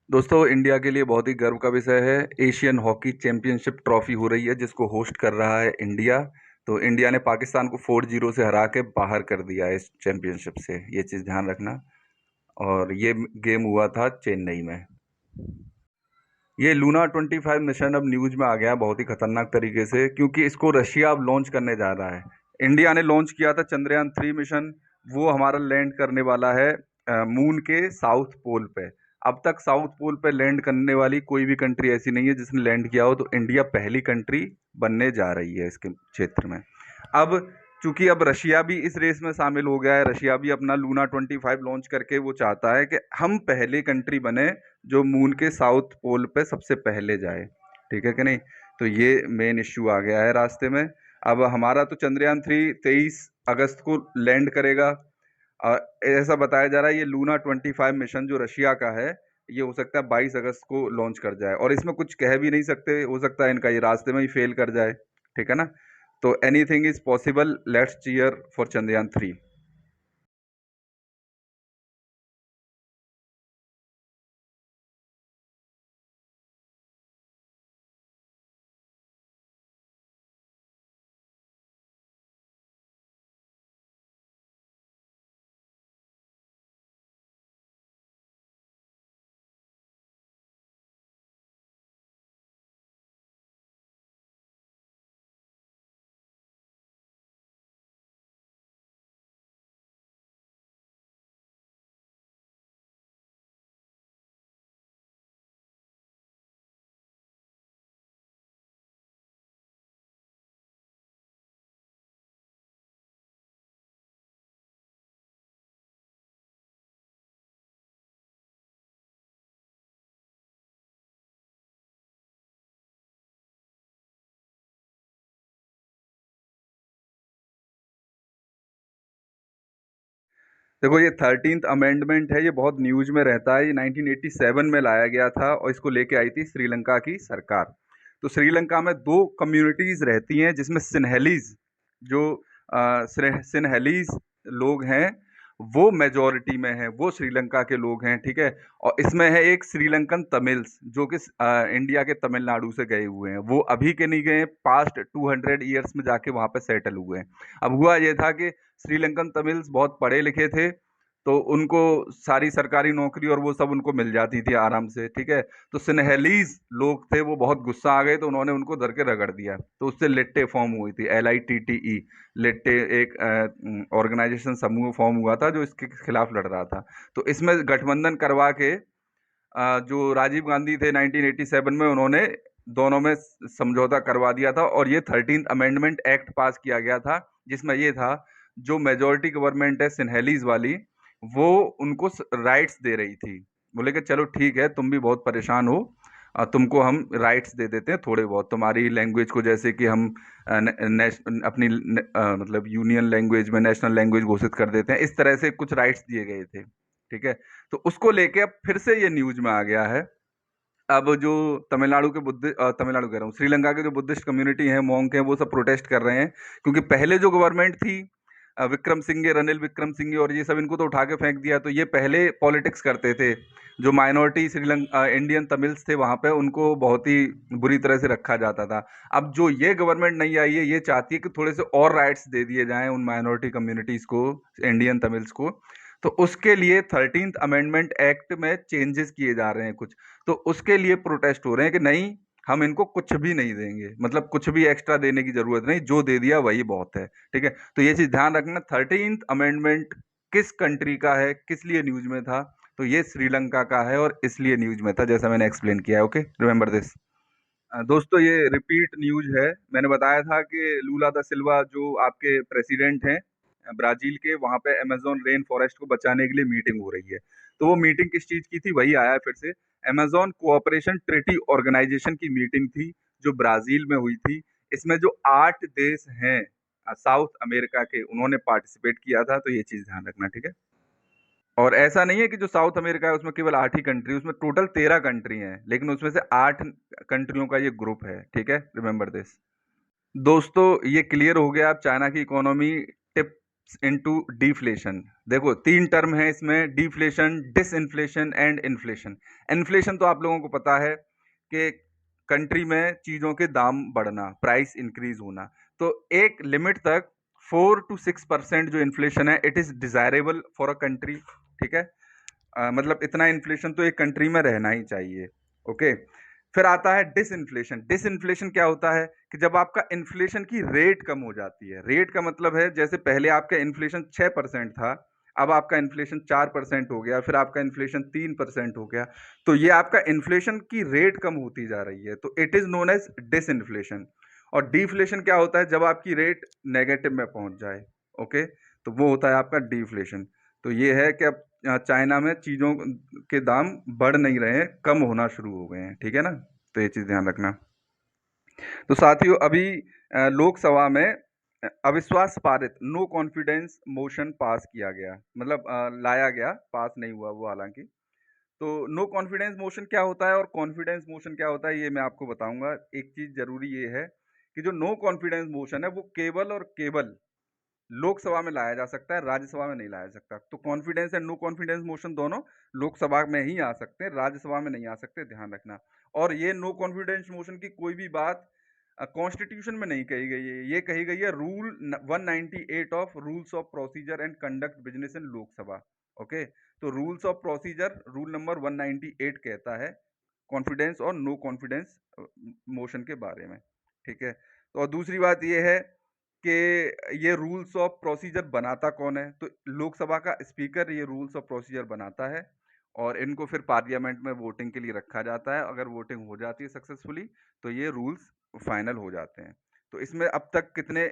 दोस्तों, इंडिया के लिए बहुत ही गर्व का विषय है। एशियन हॉकी चैंपियनशिप ट्रॉफी हो रही है जिसको होस्ट कर रहा है इंडिया। तो इंडिया ने पाकिस्तान को 4-0 से हरा के बाहर कर दिया है इस चैंपियनशिप से। ये चीज़ ध्यान रखना। और ये गेम हुआ था चेन्नई में। ये लूना 25 मिशन अब न्यूज में आ गया है बहुत ही खतरनाक तरीके से, क्योंकि इसको रशिया अब लॉन्च करने जा रहा है। इंडिया ने लॉन्च किया था चंद्रयान 3 मिशन। वो हमारा लैंड करने वाला है मून के साउथ पोल पे। अब तक साउथ पोल पे लैंड करने वाली कोई भी कंट्री ऐसी नहीं है जिसने लैंड किया हो, तो इंडिया पहली कंट्री बनने जा रही है इसके क्षेत्र में। अब चूंकि अब रशिया भी इस रेस में शामिल हो गया है, रशिया भी अपना लूना 25 लॉन्च करके वो चाहता है कि हम पहली कंट्री बने जो मून के साउथ पोल पे सबसे पहले जाए। ठीक है कि नहीं? तो ये मेन इश्यू आ गया है रास्ते में। अब हमारा तो चंद्रयान 3 23 अगस्त को लैंड करेगा। ऐसा बताया जा रहा है ये लूना 25 मिशन जो रशिया का है, ये हो सकता है 22 अगस्त को लॉन्च कर जाए। और इसमें कुछ कह भी नहीं सकते, हो सकता है इनका ये रास्ते में ही फेल कर जाए। ठीक है ना? तो anything is possible. Let's cheer for Chandrayaan 3। देखो, ये 13th अमेंडमेंट है, ये बहुत न्यूज में रहता है। ये 1987 में लाया गया था और इसको लेके आई थी श्रीलंका की सरकार। तो श्रीलंका में दो कम्युनिटीज रहती हैं जिसमें सिन्हलीज, जो सिन्हलीज लोग हैं, वो मेजोरिटी में हैं, वो श्रीलंका के लोग हैं। ठीक है? और इसमें है एक श्रीलंकन तमिल्स जो कि इंडिया के तमिलनाडु से गए हुए हैं। वो अभी के नहीं गए, पास्ट 200 ईयर्स में जाके वहां पे सेटल हुए हैं। अब हुआ ये था कि श्रीलंकन तमिल्स बहुत पढ़े लिखे थे, तो उनको सारी सरकारी नौकरी और वो सब उनको मिल जाती थी आराम से। ठीक है? तो सिन्हलीज लोग थे, वो बहुत गुस्सा आ गए, तो उन्होंने उनको धर के रगड़ दिया। तो उससे लिट्टे फॉर्म हुई थी, LITTE। लिट्टे एक ऑर्गेनाइजेशन समूह फॉर्म हुआ था जो इसके खिलाफ लड़ रहा था। तो इसमें गठबंधन करवा के जो राजीव गांधी थे 1987 में, उन्होंने दोनों में समझौता करवा दिया था और ये 13th अमेंडमेंट एक्ट पास किया गया था, जिसमें ये था जो मेजोरिटी गवर्नमेंट है सिन्हलीज वाली, वो उनको राइट्स दे रही थी। बोले कि चलो ठीक है, तुम भी बहुत परेशान हो, तुमको हम राइट्स दे देते हैं थोड़े बहुत, तुम्हारी लैंग्वेज को, जैसे कि हम अपनी मतलब यूनियन लैंग्वेज में नेशनल लैंग्वेज घोषित कर देते हैं, इस तरह से कुछ राइट्स दिए गए थे। ठीक है? तो उसको लेके अब फिर से ये न्यूज में आ गया है। अब जो तमिलनाडु कह रहा हूँ, श्रीलंका के जो बुद्धिस्ट कम्युनिटी है, मोंक है, वो सब प्रोटेस्ट कर रहे हैं। क्योंकि पहले जो गवर्नमेंट थी, विक्रम सिंघे, रनिल विक्रम सिंघे और ये सब, इनको तो उठा के फेंक दिया। तो ये पहले पॉलिटिक्स करते थे। जो माइनॉरिटी श्रीलंका इंडियन तमिल्स थे वहां पे, उनको बहुत ही बुरी तरह से रखा जाता था। अब जो ये गवर्नमेंट नहीं आई है, ये चाहती है कि थोड़े से और राइट्स दे दिए जाएं उन माइनॉरिटी कम्युनिटीज को, इंडियन तमिल्स को। तो उसके लिए 13th अमेंडमेंट एक्ट में चेंजेस किए जा रहे हैं कुछ। तो उसके लिए प्रोटेस्ट हो रहे हैं कि नहीं, हम इनको कुछ भी नहीं देंगे, मतलब कुछ भी एक्स्ट्रा देने की जरूरत नहीं, जो दे दिया वही बहुत है। ठीक है? तो ये चीज ध्यान रखना, 13th अमेंडमेंट किस कंट्री का है, किस लिए न्यूज में था, तो ये श्रीलंका का है और इसलिए न्यूज में था, जैसा मैंने एक्सप्लेन किया है। Okay, remember this. दोस्तों, ये रिपीट न्यूज है। मैंने बताया था कि लूला दा सिल्वा जो आपके प्रेसिडेंट हैं ब्राजील के, वहां पे अमेजोन रेन फॉरेस्ट को बचाने के लिए मीटिंग हो रही है। तो वो मीटिंग किस चीज की थी, वही आया है फिर से। अमेजोन कोऑपरेशन ट्रीटी ऑर्गेनाइजेशन की मीटिंग थी जो ब्राजील में हुई थी। इसमें जो 8 देश हैं साउथ अमेरिका के, उन्होंने पार्टिसिपेट किया था। तो ये चीज ध्यान रखना। ठीक है? और ऐसा नहीं है कि जो साउथ अमेरिका है उसमें केवल 8 ही कंट्री, उसमें टोटल 13 कंट्री हैं, लेकिन उसमें से 8 कंट्रियों का ये ग्रुप है। ठीक है? Remember this. दोस्तों, ये क्लियर हो गया अब चाइना की इकोनॉमी टिप इनटू डिफ्लेशन। देखो 3 टर्म है इसमें, deflation, disinflation and inflation. Inflation तो आप लोगों को पता है कि कंट्री में चीजों के दाम बढ़ना, प्राइस इंक्रीज होना। तो एक लिमिट तक 4 to 6% जो इन्फ्लेशन है, it is desirable for a country. ठीक है, मतलब इतना इन्फ्लेशन तो एक कंट्री में रहना ही चाहिए। ओके, फिर आता है डिसइन्फ्लेशन। डिसइन्फ्लेशन क्या होता है कि जब आपका इन्फ्लेशन की रेट कम हो जाती है। रेट का मतलब है जैसे पहले आपका इन्फ्लेशन 6% था, अब आपका इन्फ्लेशन 4% हो गया, फिर आपका इन्फ्लेशन 3% हो गया। तो ये आपका इन्फ्लेशन की रेट कम होती जा रही है, तो it is known as disinflation. और डिफ्लेशन क्या होता है, जब आपकी रेट नेगेटिव में पहुंच जाए। ओके, तो वो होता है आपका डिफ्लेशन। तो ये है कि अब चाइना में चीजों के दाम बढ़ नहीं रहे हैं, कम होना शुरू हो गए हैं। ठीक है ना, तो ये चीज ध्यान रखना। तो साथियों, अभी लोकसभा में अविश्वास पारित, नो कॉन्फिडेंस मोशन पास किया गया, मतलब लाया गया, पास नहीं हुआ वो हालांकि। तो नो कॉन्फिडेंस मोशन क्या होता है और कॉन्फिडेंस मोशन क्या होता है, ये मैं आपको बताऊंगा। एक चीज जरूरी ये है कि जो नो कॉन्फिडेंस मोशन है वो केवल और केवल लोकसभा में लाया जा सकता है, राज्यसभा में नहीं लाया जा सकता। तो confidence and no confidence motion दोनों लोकसभा में ही आ सकते हैं, राज्यसभा में नहीं आ सकते, ध्यान रखना। और ये नो कॉन्फिडेंस मोशन की कोई भी बात कॉन्स्टिट्यूशन में नहीं कही गई है, ये कही गई है rule 198 of rules of procedure and conduct business in Lok Sabha. Okay, तो rules of procedure rule number 198 कहता है कॉन्फिडेंस और नो कॉन्फिडेंस मोशन के बारे में। ठीक है, तो और दूसरी बात ये है कि ये रूल्स ऑफ प्रोसीजर बनाता कौन है, तो लोकसभा का स्पीकर ये रूल्स ऑफ प्रोसीजर बनाता है, और इनको फिर पार्लियामेंट में वोटिंग के लिए रखा जाता है। अगर वोटिंग हो जाती है सक्सेसफुली तो ये रूल्स फाइनल हो जाते हैं। तो इसमें अब तक कितने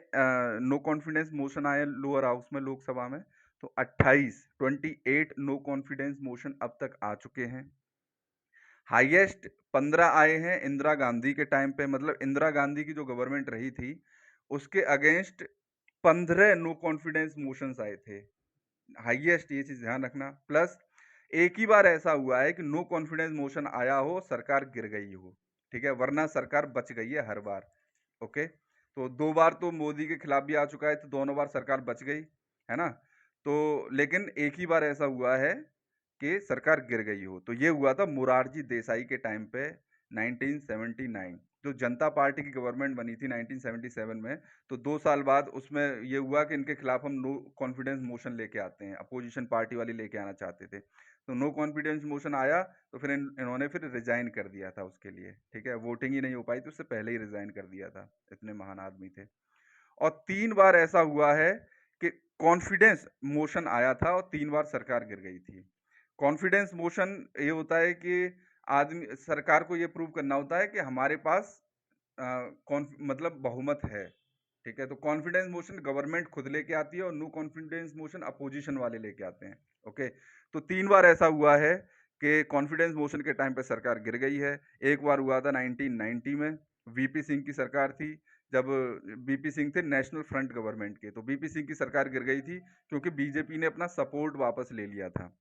नो कॉन्फिडेंस मोशन आए लोअर हाउस में, लोकसभा में? तो 28 नो कॉन्फिडेंस मोशन अब तक आ चुके हैं। हाईएस्ट 15 आए हैं इंदिरा गांधी के टाइम पे, मतलब इंदिरा गांधी की जो गवर्नमेंट रही थी उसके अगेंस्ट 15 नो कॉन्फिडेंस मोशंस आए थे, हाईएस्ट, ये चीज ध्यान रखना। प्लस एक ही बार ऐसा हुआ है कि नो कॉन्फिडेंस मोशन आया हो, सरकार गिर गई हो। ठीक है, वरना सरकार बच गई है हर बार। ओके, तो 2 बार तो मोदी के खिलाफ भी आ चुका है, तो दोनों बार सरकार बच गई है ना। तो लेकिन एक ही बार ऐसा हुआ है कि सरकार गिर गई हो, तो ये हुआ था मोरारजी देसाई के टाइम पे 1979, जो जनता पार्टी की गवर्नमेंट बनी थी 1977 में। तो 2 साल बाद उसमें ये हुआ कि इनके खिलाफ हम नो कॉन्फिडेंस मोशन लेके आते हैं, अपोजिशन पार्टी वाले लेके आना चाहते थे। तो नो कॉन्फिडेंस मोशन आया, तो फिर इन्होंने फिर रिजाइन कर दिया था उसके लिए। ठीक है, वोटिंग ही नहीं हो पाई तो उससे पहले ही रिजाइन कर दिया था, इतने महान आदमी थे। और 3 बार ऐसा हुआ है कि कॉन्फिडेंस मोशन आया था और 3 बार सरकार गिर गई थी। कॉन्फिडेंस मोशन ये होता है कि आदमी, सरकार को ये प्रूव करना होता है कि हमारे पास मतलब बहुमत है। ठीक है, तो कॉन्फिडेंस मोशन गवर्नमेंट खुद लेके आती है और नो कॉन्फिडेंस मोशन अपोजिशन वाले लेके आते हैं। ओके, तो 3 बार ऐसा हुआ है कि कॉन्फिडेंस मोशन के टाइम पे सरकार गिर गई है। एक बार हुआ था 1990 में, वीपी सिंह की सरकार थी, जब बीपी सिंह थे नेशनल फ्रंट गवर्नमेंट के, तो बीपी सिंह की सरकार गिर गई थी क्योंकि बीजेपी ने अपना सपोर्ट वापस ले लिया था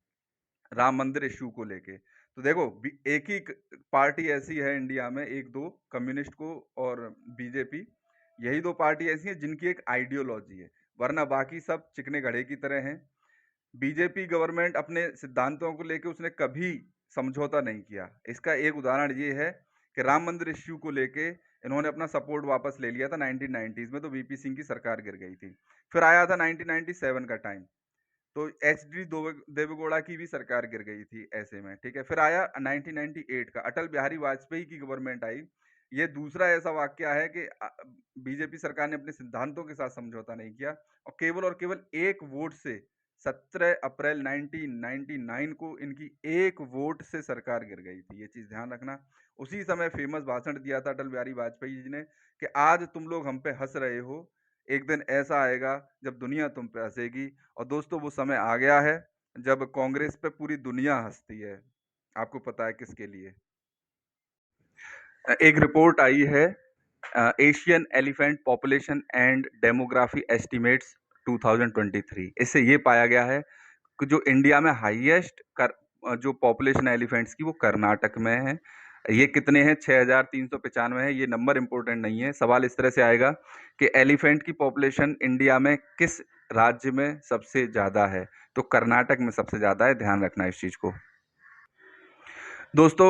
राम मंदिर इश्यू को लेके। तो देखो एक ही पार्टी ऐसी है इंडिया में, एक दो, कम्युनिस्ट को और बीजेपी, यही 2 पार्टी ऐसी हैं जिनकी एक आइडियोलॉजी है, वरना बाकी सब चिकने घड़े की तरह हैं। बीजेपी गवर्नमेंट अपने सिद्धांतों को लेके उसने कभी समझौता नहीं किया। इसका एक उदाहरण ये है कि राम मंदिर इश्यू को लेके इन्होंने अपना सपोर्ट वापस ले लिया था 1990s में, तो वीपी सिंह की सरकार गिर गई थी। फिर आया था 1997 का टाइम, तो एच डी देवेगौड़ा की भी सरकार गिर गई थी ऐसे में। ठीक है, फिर आया 1998 का, अटल बिहारी वाजपेयी की गवर्नमेंट आई। ये दूसरा ऐसा वाक्य है कि बीजेपी सरकार ने अपने सिद्धांतों के साथ समझौता नहीं किया और केवल एक वोट से 17 अप्रैल 1999 को इनकी एक वोट से सरकार गिर गई थी, ये चीज ध्यान रखना। उसी समय फेमस भाषण दिया था अटल बिहारी वाजपेयी जी ने कि आज तुम लोग हम पे हंस रहे हो, एक दिन ऐसा आएगा जब दुनिया तुम पे हंसेगी। और दोस्तों वो समय आ गया है जब कांग्रेस पे पूरी दुनिया हंसती है। आपको पता है किसके लिए? एक रिपोर्ट आई है, Asian elephant population and demography estimates 2023। इससे ये पाया गया है कि जो इंडिया में हाईएस्ट जो पॉपुलेशन है एलिफेंट्स की, वो कर्नाटक में है। ये कितने हैं? 6,395 है। ये नंबर इंपॉर्टेंट नहीं है। सवाल इस तरह से आएगा कि एलिफेंट की पॉपुलेशन इंडिया में किस राज्य में सबसे ज्यादा है? तो कर्नाटक में सबसे ज्यादा है, ध्यान रखना इस चीज को। दोस्तों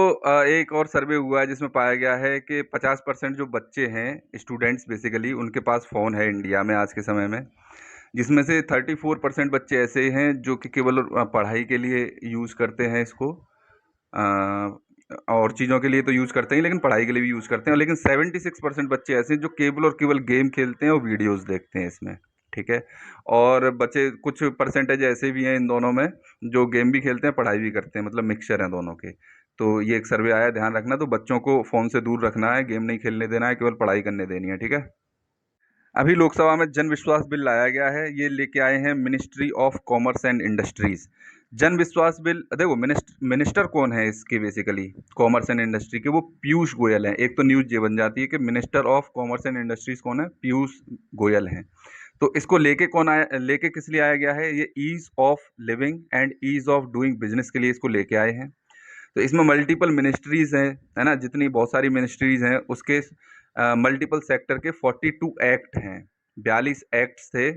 एक और सर्वे हुआ है जिसमें पाया गया है कि 50% जो बच्चे हैं, स्टूडेंट्स बेसिकली, उनके पास फ़ोन है इंडिया में आज के समय में, जिसमें से 34% बच्चे ऐसे हैं जो कि केवल पढ़ाई के लिए यूज़ करते हैं इसको। और चीज़ों के लिए तो यूज़ करते हैं, लेकिन पढ़ाई के लिए भी यूज़ करते हैं। लेकिन 76% बच्चे ऐसे हैं जो केवल और केवल गेम खेलते हैं और वीडियोज़ देखते हैं इसमें, ठीक है? और बच्चे कुछ परसेंटेज ऐसे भी हैं इन दोनों में जो गेम भी खेलते हैं, पढ़ाई भी करते हैं, मतलब मिक्सचर हैं दोनों के। तो ये एक सर्वे आया, ध्यान रखना। तो बच्चों को फ़ोन से दूर रखना है, गेम नहीं खेलने देना है, केवल पढ़ाई करने देनी है, ठीक है? अभी लोकसभा में जन विश्वास बिल लाया गया है। ये लेके आए हैं ministry of commerce and industries. जन विश्वास बिल, देखो मिनिस्टर कौन है इसके, बेसिकली कॉमर्स एंड इंडस्ट्री के, वो पीयूष गोयल हैं। एक तो न्यूज ये बन जाती है कि minister of commerce and industries कौन है? पीयूष गोयल हैं। तो इसको लेके कौन आया, लेके किस लिए आया गया है? ये ease of living and ease of doing business के लिए इसको लेके आए हैं। तो इसमें मल्टीपल मिनिस्ट्रीज हैं, है ना, जितनी बहुत सारी मिनिस्ट्रीज हैं उसके मल्टीपल सेक्टर के 42 एक्ट हैं, 42 एक्ट्स थे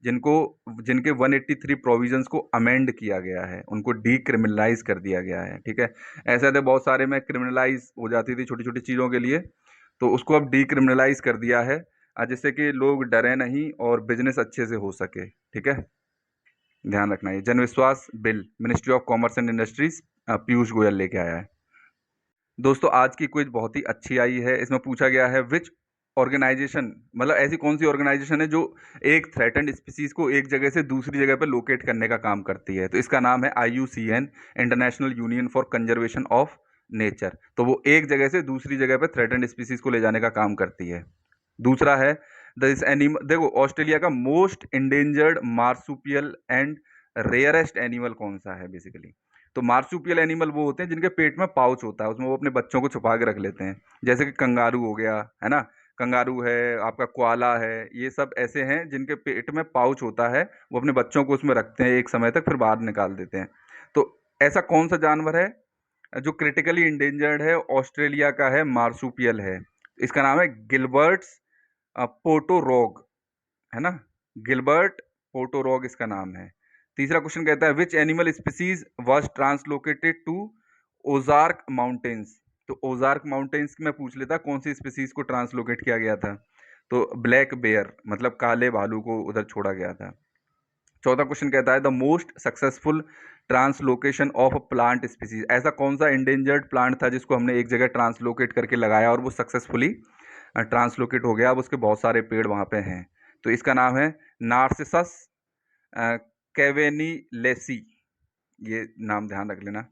जिनको जिनके 183 प्रोविजंस को अमेंड किया गया है, उनको डीक्रिमिनलाइज कर दिया गया है, ठीक है? ऐसे थे बहुत सारे में क्रिमिनलाइज हो जाती थी छोटी छोटी चीज़ों के लिए, तो उसको अब डीक्रिमिनलाइज कर दिया है, जिससे कि लोग डरे नहीं और बिजनेस अच्छे से हो सके, ठीक है? ध्यान रखना, ये जन विश्वास bill ministry of commerce and industries Piyush Goyal लेके आया है। दोस्तों आज की क्विज बहुत ही अच्छी आई है। इसमें पूछा गया है विच ऑर्गेनाइजेशन, मतलब ऐसी कौन सी ऑर्गेनाइजेशन है जो एक थ्रेटेंड स्पीसीज को एक जगह से दूसरी जगह पर लोकेट करने का काम करती है? तो इसका नाम है IUCN, international union for conservation of nature. तो वो एक जगह से दूसरी जगह पर थ्रेटेंड स्पीसीज को ले जाने का काम करती है। दूसरा है दिस एनिमल, देखो ऑस्ट्रेलिया का most endangered marsupial and rarest animal कौन सा है बेसिकली? तो मार्सुपियल एनिमल वो होते हैं जिनके पेट में पाउच होता है, उसमें वो अपने बच्चों को छुपा के रख लेते हैं, जैसे कि कंगारू हो गया, है ना? कंगारू है, आपका कोआला है, ये सब ऐसे हैं जिनके पेट में पाउच होता है, वो अपने बच्चों को उसमें रखते हैं एक समय तक, फिर बाहर निकाल देते हैं। तो ऐसा कौन सा जानवर है जो क्रिटिकली इंडेंजर्ड है? ऑस्ट्रेलिया का है, मार्सुपियल है। इसका नाम है गिलबर्ट्स पोटोरॉग, है ना? गिलबर्ट पोटोरॉग इसका नाम है। तीसरा क्वेश्चन कहता है which animal species was translocated to Ozark Mountains? तो ओजार्क माउंटेन्स में पूछ लेता कौन सी स्पीसीज को ट्रांसलोकेट किया गया था? तो ब्लैक बेयर, मतलब काले भालू को उधर छोड़ा गया था। चौथा क्वेश्चन कहता है the most successful translocation of a plant species, ऐसा कौन सा इंडेंजर्ड प्लांट था जिसको हमने एक जगह ट्रांसलोकेट करके लगाया और वो सक्सेसफुली ट्रांसलोकेट हो गया, अब उसके बहुत सारे पेड़ वहां पे हैं। तो इसका नाम है नार्सिसस कैवेनिलेसी, ये नाम ध्यान रख लेना।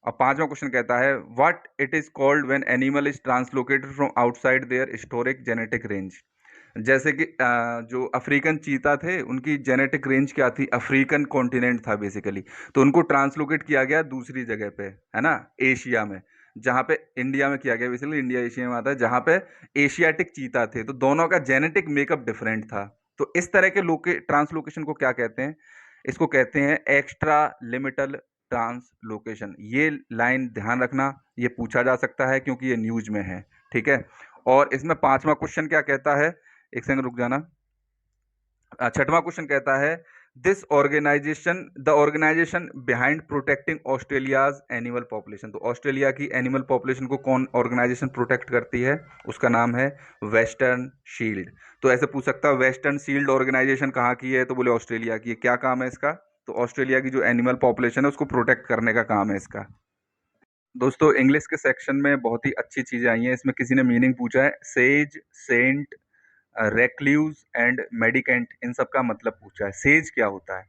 और पांचवा क्वेश्चन कहता है what it is called when animal is translocated from outside their historic genetic range? जैसे कि जो अफ्रीकन चीता थे उनकी जेनेटिक रेंज क्या थी? अफ्रीकन कॉन्टिनेंट था बेसिकली, तो उनको ट्रांसलोकेट किया गया दूसरी जगह पे, है ना, एशिया में, जहाँ पे इंडिया में किया गया, बेसिकली इंडिया एशिया में आता है, जहाँ पे एशियाटिक चीता थे, तो दोनों का जेनेटिक मेकअप डिफरेंट था। तो इस तरह के ट्रांसलोकेशन को क्या कहते हैं? इसको कहते हैं एक्स्ट्रा लिमिटल ट्रांसलोकेशन। ये लाइन ध्यान रखना, ये पूछा जा सकता है क्योंकि ये न्यूज में है, ठीक है? और इसमें पांचवा क्वेश्चन क्या कहता है, एक सेकंड रुक जाना। छठवां क्वेश्चन कहता है this organisation the organisation behind protecting Australia's animal population. तो ऑस्ट्रेलिया की एनिमल पॉपुलेशन को कौन ऑर्गेनाइजेशन प्रोटेक्ट करती है? उसका नाम है वेस्टर्न शील्ड। तो ऐसे पूछ सकता है वेस्टर्न शील्ड ऑर्गेनाइजेशन कहाँ की है? तो बोले ऑस्ट्रेलिया की है। क्या काम है इसका? तो ऑस्ट्रेलिया की जो एनिमल पॉपुलेशन है उसको प्रोटेक्ट करने का काम है इसका। दोस्तों इंग्लिश के सेक्शन में बहुत ही अच्छी चीजें आई हैं। इसमें किसी ने मीनिंग पूछा है, सेज, सेंट, रेक्ल्यूज एंड मेडिकेंट, इन सब का मतलब पूछा है। सेज क्या होता है?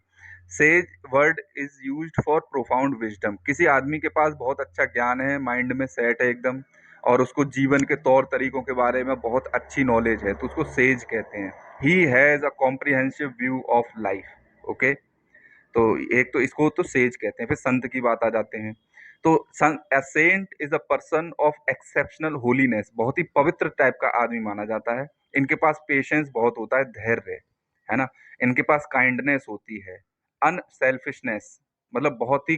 Says word is used for profound wisdom. किसी आदमी के पास बहुत अच्छा ज्ञान है, माइंड में सेट है एकदम, और उसको जीवन के तौर तरीकों के बारे में बहुत अच्छी नॉलेज है, तो उसको सेज कहते हैं। He has a comprehensive view of life, okay? तो एक तो इसको तो सेज कहते हैं। फिर संत की बात आ जाते हैं, तो saint is a person of exceptional holiness, बहुत ही पवित्र टाइप का आदमी माना जाता है। इनके पास पेशेंस बहुत होता है, धैर्य, है ना? इनके पास काइंडनेस होती है, अनसेल्फिशनेस, मतलब बहुत ही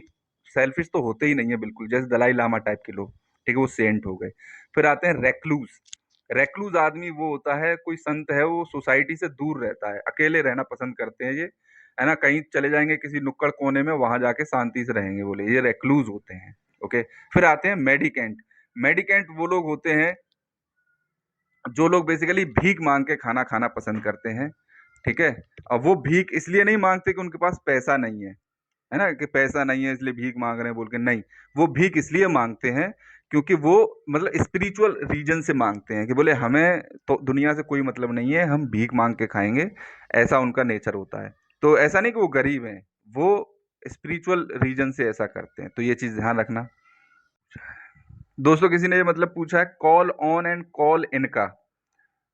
सेल्फिश तो होते ही नहीं है बिल्कुल, जैसे दलाई लामा टाइप के लोग, ठीक है, वो सेंट हो गए। फिर आते हैं रेक्लूज। रेक्लूज आदमी वो होता है, कोई संत है, वो सोसाइटी से दूर रहता है, अकेले रहना पसंद करते हैं ये, है ना, कहीं चले जाएंगे किसी नुक्कड़ कोने में, वहां जाके शांति से रहेंगे, बोले ये रेक्लूज होते हैं। ओके। फिर आते हैं मेडिकेंट। मेडिकेंट वो लोग होते हैं जो लोग बेसिकली भीख मांग के खाना खाना पसंद करते हैं। ठीक है। अब वो भीख इसलिए नहीं मांगते कि उनके पास पैसा नहीं है ना, कि पैसा नहीं है इसलिए भीख मांग रहे हैं बोल के, नहीं। वो भीख इसलिए मांगते हैं क्योंकि वो मतलब स्पिरिचुअल रीजन से मांगते हैं, कि बोले हमें तो दुनिया से कोई मतलब नहीं है, हम भीख मांग के खाएंगे। ऐसा उनका नेचर होता है। तो ऐसा नहीं कि वो गरीब हैं, वो स्पिरिचुअल रीजन से ऐसा करते हैं, तो ये चीज ध्यान रखना। दोस्तों, किसी ने ये मतलब पूछा है call on and call in का।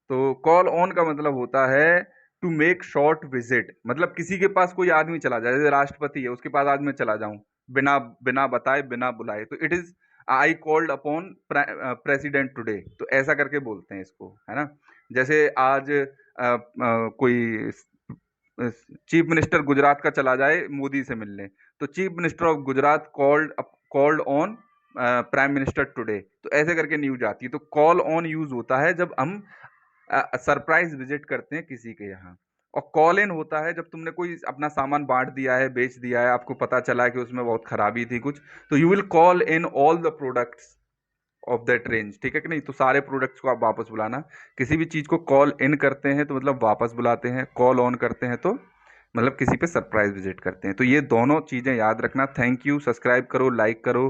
तो कॉल ऑन का मतलब होता है टू मेक शॉर्ट विजिट, मतलब किसी के पास कोई आदमी चला जाए, जैसे राष्ट्रपति है, उसके पास आज मैं चला जाऊं बिना बिना बताए बिना बुलाए, तो it is I called upon president today, तो ऐसा करके बोलते हैं इसको, है ना। जैसे आज कोई चीफ मिनिस्टर गुजरात का चला जाए मोदी से मिलने, तो chief minister of Gujarat called on prime minister today, तो ऐसे करके न्यूज आती है। तो कॉल ऑन यूज होता है जब हम सरप्राइज विजिट करते हैं किसी के यहाँ। और कॉल इन होता है जब तुमने कोई अपना सामान बांट दिया है, बेच दिया है, आपको पता चला है कि उसमें बहुत खराबी थी कुछ, तो you will call in all the products of that range, ठीक है कि नहीं। तो सारे प्रोडक्ट्स को आप वापस बुलाना। किसी भी चीज को कॉल इन करते हैं तो मतलब वापस बुलाते हैं, कॉल ऑन करते हैं तो मतलब किसी पे सरप्राइज विजिट करते हैं। तो ये दोनों चीजें याद रखना। Thank you. सब्सक्राइब करो, लाइक करो।